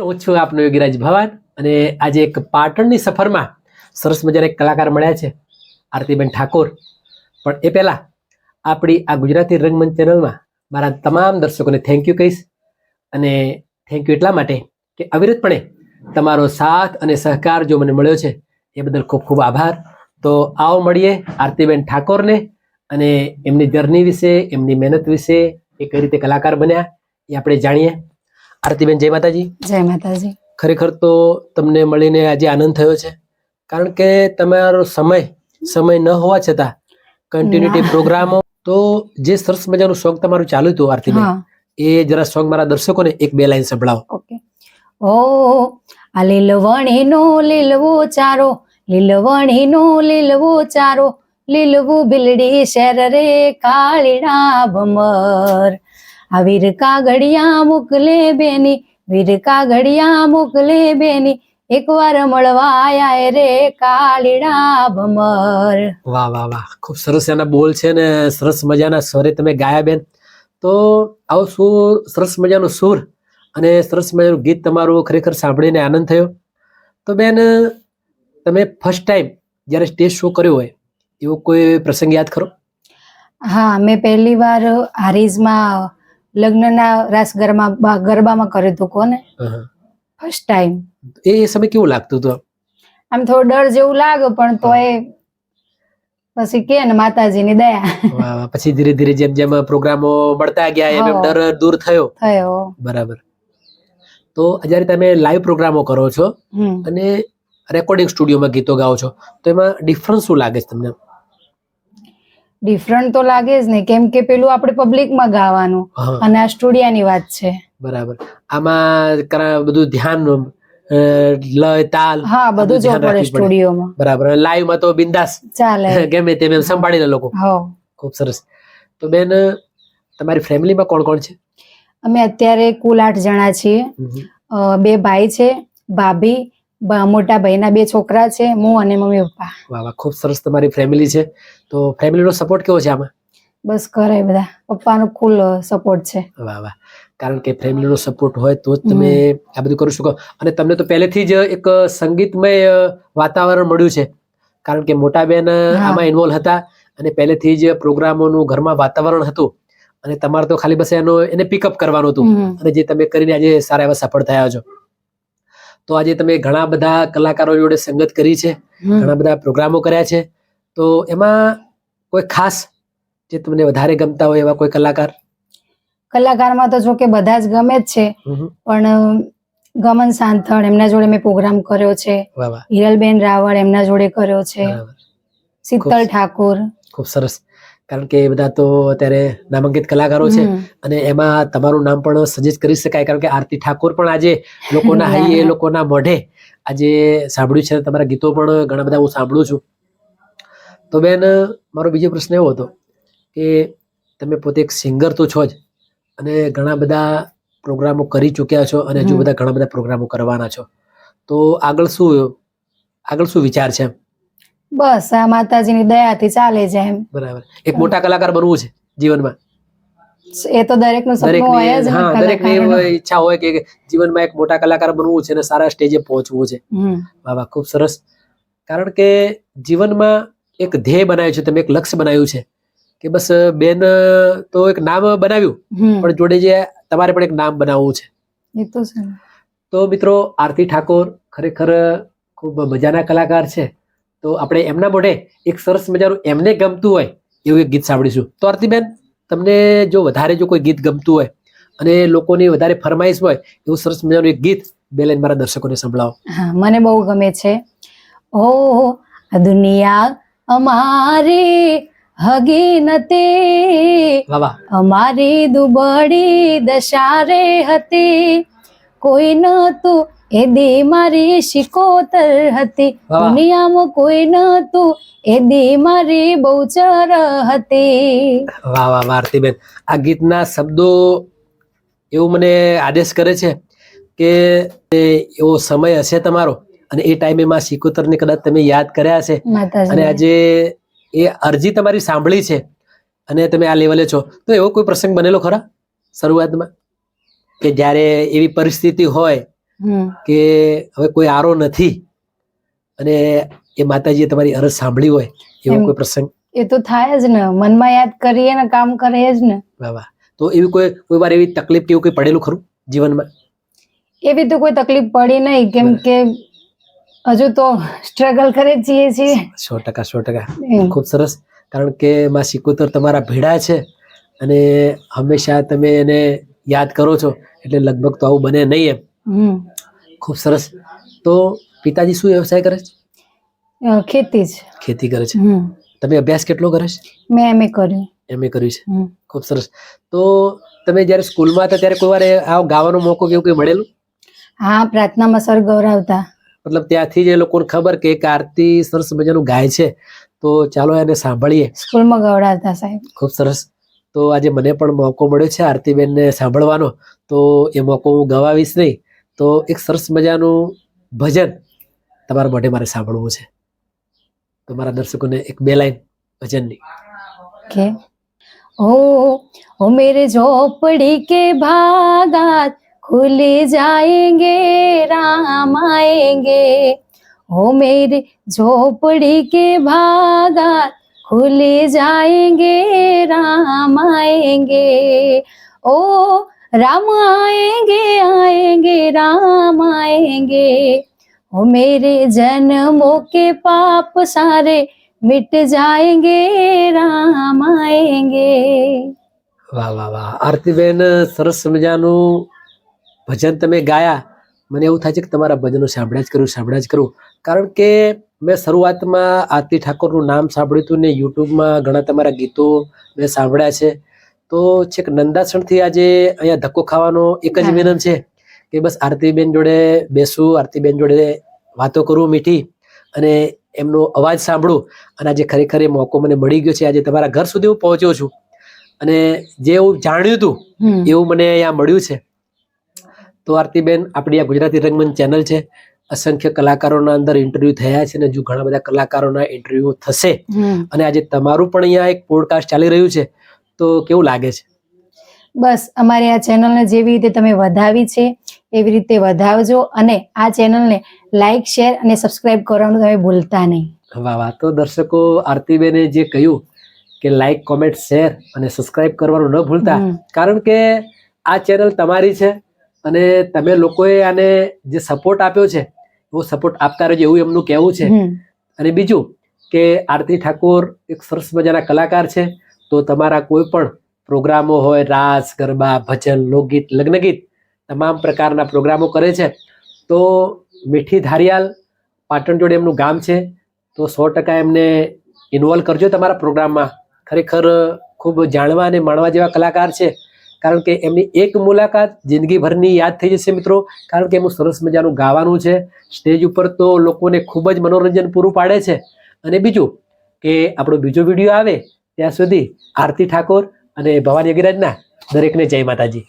હું છું આપનો યોગીરાજ ભવાન અને આજે એક પાટણની સફરમાં સરસ મજાના એક કલાકાર મળ્યા છે, આરતીબેન ઠાકોર. પણ એ પહેલા આપણી આ ગુજરાતી રંગમંચ ચેનલમાં મારા તમામ દર્શકોને થેન્ક યુ કહીશ. અને થેન્ક યુ એટલા માટે કે અવિરતપણે તમારો સાથ અને સહકાર જો મને મળ્યો છે એ બદલ ખૂબ ખૂબ આભાર. તો આવો મળીએ આરતીબેન ઠાકોરને અને એમની જર્ની વિશે, એમની મહેનત વિશે, એ કઈ રીતે કલાકાર બન્યા એ આપણે જાણીએ. આરતીબેન, જય માતાજી. જય માતાજી. ખરેખર તો તમને મળીને આજે આનંદ થયો છે, કારણ કે તમારો સમય ન હોવા છતાં કન્ટિન્યુટી પ્રોગ્રામો, તો જે સરસ મજાનું સોંગ તમારું ચાલુ હતું આરતીબેન, એ જરા સોંગ મારા દર્શકોને એક બે લાઈન સંભળાવો. ઓકે. ઓ આ લીલવણીનો લીલવો ચારો, લીલવણીનો લીલવો ચારો, લીલવું બિલડી શેર રે કાળીના ભમર. આ વીર કાગડિયા મોકલે બેની, વીર કાગડિયા મોકલે બેની, એકવાર મળવા આયા રે કાળીના ભમર. વાહ વાહ વાહ, ખૂબ સરસ એના બોલ છે ને સરસ મજાના સ્વરે તમે ગાયા બેન. તો આવો સુર, સરસ મજાનો સુર અને સરસ મજાનું ગીત તમારું ખરેખર સાંભળીને આનંદ થયો. તો બેન, તમે ફર્સ્ટ ટાઈમ જ્યારે સ્ટેજ શો કર્યો હોય એવો કોઈ પ્રસંગ યાદ કરો? હા, મેં પહેલી વાર હારીજમાં લગ્નના રાસ ગરબામાં કર્યું હતું. કોને ફર્સ્ટ ટાઈમ. એ સમય કેવું લાગતું હતું? આમ થોડું ડર જેવું લાગે, પણ તોય પછી કે ને માતાજીની દયા. પછી ધીરે ધીરે જેમ જેમ પ્રોગ્રામો મળતા ગયા એમ એમ ડર દૂર થયો. બરાબર. તો જ્યારે તમે લાઈવ પ્રોગ્રામો કરો છો અને રેકોર્ડિંગ સ્ટુડિયોમાં ગીતો ગાઓ છો, તો એમાં ડિફરન્સ શું લાગે છે તમને? ડિફરન્ટ તો લાગે જ ને, કેમ કે પેલું આપણે પબ્લિકમાં ગાવાનું અને આ સ્ટુડિયાની વાત છે. બરાબર. આમાં બધું ધ્યાન, લય, તાલ, હા, બધું જોવું પડે સ્ટુડિયોમાં. બરાબર. લાઈવ માં તો બિંદાસ ચાલે, ગમે તેમ એમ સંભાળી લે લોકો. ખૂબ સરસ. તો બેન, તમારી ફેમિલીમાં કોણ કોણ છે? અમે અત્યારે કુલ 8 જણા છીએ. 2 ભાઈ છે, ભાભી, મોટા ભાઈના 2 છોકરા છે, હું અને મમ્મી પપ્પા. વાહ વાહ, ખૂબ સરસ તમારી ફેમિલી છે. તો ફેમિલીનો સપોર્ટ કેવો છે આમાં? બસ કરે બધા, પપ્પાનો ફૂલ સપોર્ટ છે. વાહ વાહ, કારણ કે ફેમિલીનો સપોર્ટ હોય તો જ તમે આ બધું કરી શકો. અને તમને તો પહેલેથી જ એક સંગીતમય વાતાવરણ મળ્યું છે, કારણ કે મોટા બેન આમાં ઇન્વોલ્વ હતા અને પહેલેથી જ પ્રોગ્રામોનું ઘરમાં વાતાવરણ હતું અને તમારે તો ખાલી બસ એને પિકઅપ કરવાનું હતું. અને જે તમે કરીને આજે સારા એવા સફળ થયા છો. તો આજે તમે ઘણા બધા કલાકારો જોડે સંગત કરી છે, ઘણા બધા પ્રોગ્રામો કર્યા છે. તો એમાં કોઈ ખાસ જે તમને વધારે ગમતા હોય એવા કોઈ કલાકાર? કલાકારમાં તો જો કે બધા જ ગમે જ છે, પણ ગમન સાંથળ, એમના જોડે મેં પ્રોગ્રામ કર્યો છે. હિરલબેન રાવળ, એમના જોડે કર્યો છે. શીતલ ઠાકોર. ખૂબ સરસ, કારણ કે એ બધા તો અત્યારે નામાંકિત કલાકારો છે અને એમાં તમારું નામ પણ સજેસ્ટ કરી શકાય, કારણ કે આરતી ઠાકોર પણ આજે લોકોના હૈયે, લોકોના મોઢે આજે સાંભળ્યું છે. તમારા ગીતો પણ ઘણા બધા હું સાંભળું છું. તો બેન, મારો બીજો પ્રશ્ન એવો હતો કે તમે પોતે એક સિંગર તો છો જ અને ઘણા બધા પ્રોગ્રામો કરી ચૂક્યા છો અને હજુ બધા ઘણા બધા પ્રોગ્રામો કરવાના છો. તો આગળ શું વિચાર છે? બસ આ માતાજીની દયાથી ચાલે છે એમ. બરાબર. એક મોટા કલાકાર બનવું છે જીવનમાં? એ તો દરેકનું સપનું હોય જ. હા, દરેકની ઈચ્છા હોય કે જીવનમાં એક મોટા કલાકાર બનવું છે અને સારા સ્ટેજે પહોંચવું છે. વાહ વાહ, ખૂબ સરસ. કારણ કે જીવનમાં એક ધ્યેય બનાવ્યું છે તમે, એક લક્ષ્ય બનાવ્યું છે કે બસ બેન તો એક નામ બનાવ્યું, પણ જોડે જે તમારે પણ એક નામ બનાવવું છે. તો મિત્રો, આરતી ઠાકોર ખરેખર ખૂબ મજાના કલાકાર છે. તો આપણે એમના મોઢે એક સરસ મજાનું એમને ગમતું હોય એવું એક ગીત સાંભળીશું. તો આરતીબેન, તમને જો વધારે કોઈ ગીત ગમતું હોય અને લોકોની વધારે ફરમાઈશ હોય એવું સરસ મજાનું એક ગીત બે લાઈન મારા દર્શકોને સંભળાવો. હા, મને બહુ ગમે છે. ઓ આ દુનિયા અમારી હગી નથી, અમારી દુબળી દશા રે હતી, કોઈ નતું એ દી મારી શિકોતર હતી, દુનિયામાં કોઈ નતું એ દી મારી બહુચર હતી. વાહ વાહ આરતીબેન, આ ગીતના શબ્દો એવું મને આદેશ કરે છે કે એવો સમય હશે તમારો અને એ ટાઈમે માં શિકોતરને કદાચ તમે યાદ કર્યા છે અને આજે એ અરજી તમારી સાંભળી છે અને તમે આ લેવલે છો. તો એવો કોઈ પ્રસંગ બનેલો ખરા શરૂઆતમાં કે જ્યારે એવી પરિસ્થિતિ હોય કે હવે કોઈ આરો નથી અને એ માતાજીએ તમારી અરજ સાંભળી હોય એવો કોઈ પ્રસંગ? એ તો થાય જ ને, મનમાં યાદ કરીએ ને કામ કરીએ જ ને. વાહ. તો એવી કોઈ વાર એવી તકલીફ કે એવું કોઈ પડેલું ખરું જીવનમાં? એવી તો કોઈ તકલીફ પડી નહીં, કેમ કે હજુ તો સ્ટ્રગલ કરે છીએ. 100%. ખૂબ સરસ. કારણ કે માં સિકોતર તમારા ભેડા છે અને હંમેશા તમે એને યાદ કરો છો, એટલે લગભગ તો આવું બને નહીં એમ. ખૂબ સરસ. તો પિતાજી શું વ્યવસાય કરે છે? ખેતી કરે છે. તમે અભ્યાસ કેટલો કરે છે? મેં MA કર્યું. MA કર્યું છે. ખૂબ સરસ. તો તમે જયારે સ્કૂલમાં હતા ત્યારે કોઈ વાર આ ગાવાનો મોકો કેવું કોઈ મળેલું? હા, પ્રાર્થનામાં સર ગૌરવતા. મતલબ ત્યાંથી જ એ લોકોને ખબર કે આરતી સરસ મજાનું ગાય છે, તો ચાલો એને સાંભળીએ. સ્કૂલમાં ગવડાવતા સાહેબ. ખૂબ સરસ. તો આજે મને પણ મોકો મળ્યો છે આરતીબેનને સાંભળવાનો, તો એ મોકો હું ગવાવીશ નહીં. તો એક સરસ મજાનું ભજન તમારા મોઢે મારે સાંભળવું છે, તો મારા દર્શકોને એક 2 લાઈન ભજનની. કે ओ मेरे झोपड़ी के बागात खुल जाएंगे, राम आएंगे. ओ मेरे झोपड़ी के बागात खुल जाएंगे, राम आएंगे. ओ राम आएंगे, आएंगे राम आएंगे. ओ मेरे जन्मों के पाप सारे मिट जाएंगे, राम आएंगे. વાહ વાહ વાહ. આરતીબેન, સરસ મજાનું ભજન તમે ગાયા. મને એવું થાય છે કે તમારા ભજનો સાંભળ્યા જ કરું. કારણ કે મેં શરૂઆતમાં આરતી ઠાકોરનું નામ સાંભળ્યું હતું ને યુટ્યુબમાં ઘણા તમારા ગીતો મેં સાંભળ્યા છે. તો છેક નંદાસણથી આજે અહીંયા ધક્કો ખાવાનો એક જ વિનમ છે કે બસ આરતીબેન જોડે બેસું, આરતીબેન જોડે વાતો કરું મીઠી, અને એમનો અવાજ સાંભળું. અને આજે ખરેખર એ મોકો મને મળી ગયો છે. આજે તમારા ઘર સુધી હું પહોંચ્યો છું અને જે હું જાણ્યું હતું એવું મને અહીંયા મળ્યું છે. તો આરતીબેન, આપણી આ ગુજરાતી રંગમંચ ચેનલ છે, અસંખ્ય કલાકારોના અંદર ઇન્ટરવ્યુ થયા છે અને હજુ ઘણા બધા કલાકારોના ઇન્ટરવ્યુ થશે. અને આજે તમારું પણ અહીંયા એક પોડકાસ્ટ ચાલી રહ્યું છે, તો કેવું લાગે છે? બસ અમારી આ ચેનલને જેવી રીતે તમે વધાવી છે એવી રીતે વધાવજો, અને આ ચેનલને લાઈક, શેર અને સબસ્ક્રાઇબ કરવાનું તમે ભૂલતા નહીં. વાહ વાહ. તો દર્શકો, આરતીબેને જે કહ્યું કે લાઈક, કોમેન્ટ, શેર અને સબસ્ક્રાઇબ કરવાનું ન ભૂલતા, કારણ કે આ ચેનલ તમારી છે અને તમે લોકોએ આને જે સપોર્ટ આપ્યો છે એવો સપોર્ટ આપતા રહેજો, એવું એમનું કહેવું છે. અને બીજું કે આરતી ઠાકોર એક સરસ મજાના કલાકાર છે, તો તમારા કોઈ પણ પ્રોગ્રામો હોય, રાસ, ગરબા, ભજન, લોકગીત, લગ્નગીત, તમામ પ્રકારના પ્રોગ્રામો કરે છે. તો મીઠી ધારિયાલ, પાટણ જોડે એમનું ગામ છે, તો 100% એમને ઇન્વોલ્વ કરજો તમારા પ્રોગ્રામમાં. ખરેખર ખૂબ જાણવા અને માણવા જેવા કલાકાર છે. કારણ કે એમની એક મુલાકાત જિંદગીભરની યાદ થઈ જશે મિત્રો. કારણ કે એમનું સરસ મજાનું ગાવાનું છે, સ્ટેજ ઉપર તો લોકોને ખૂબ જ મનોરંજન પૂરું પાડે છે. અને બીજું કે આપણો બીજો વિડીયો આવે ત્યાં સુધી આરતી ઠાકોર અને ભવાની અગિરાજના દરેકને જય માતાજી.